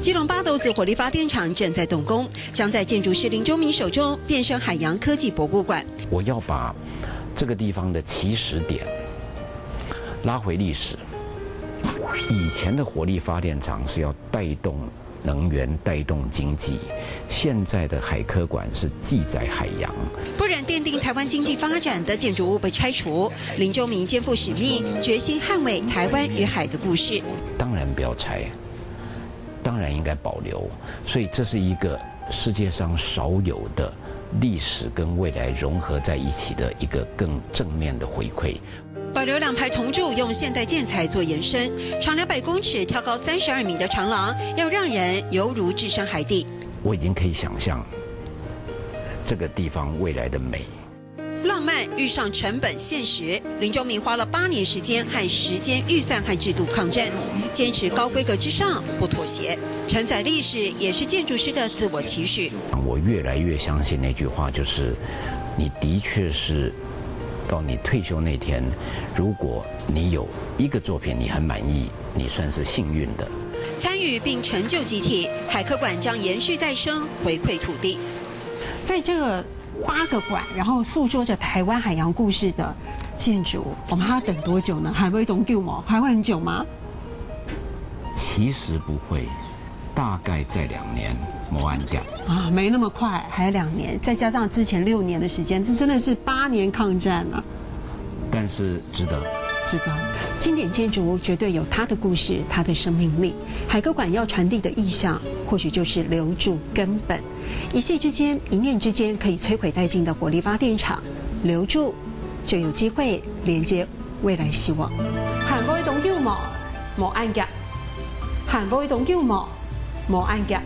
基隆八斗子火力发电厂正在动工，将在建筑师林忠明手中变身海洋科技博物馆。我要把这个地方的起始点拉回历史。以前的火力发电厂是要带动能源、带动经济，现在的海科馆是记载海洋。不然奠定台湾经济发展的建筑物被拆除，林忠明肩负使命，决心捍卫台湾与海的故事。当然不要拆，当然应该保留。所以这是一个世界上少有的历史跟未来融合在一起的一个更正面的回馈。保留2排铜柱，用现代建材做延伸，长200公尺、挑高32米的长廊，要让人犹如置身海底。我已经可以想象这个地方未来的美。浪漫遇上成本现实，林忠明花了8年时间和时间、预算和制度抗战，坚持高规格之上不妥协，承载历史也是建筑师的自我期许。我越来越相信那句话，就是你的确是到你退休那天，如果你有一个作品你很满意，你算是幸运的。参与并成就集体，海科馆将延续再生，回馈土地。所以这个8个馆，然后诉说着台湾海洋故事的建筑，我们还要等多久呢？还会动旧吗？还会很久吗？其实不会，大概在2年磨完掉啊，没那么快，还有2年，再加上之前6年的时间，这真的是8年抗战啊！但是值得。知道，经典建筑物绝对有它的故事，它的生命力。海科馆要传递的意象，或许就是留住根本。一夕之间，一念之间，可以摧毁殆尽的火力发电厂，留住，就有机会连接未来希望。行過去棟叫莫按夾，行過去棟叫莫按夾。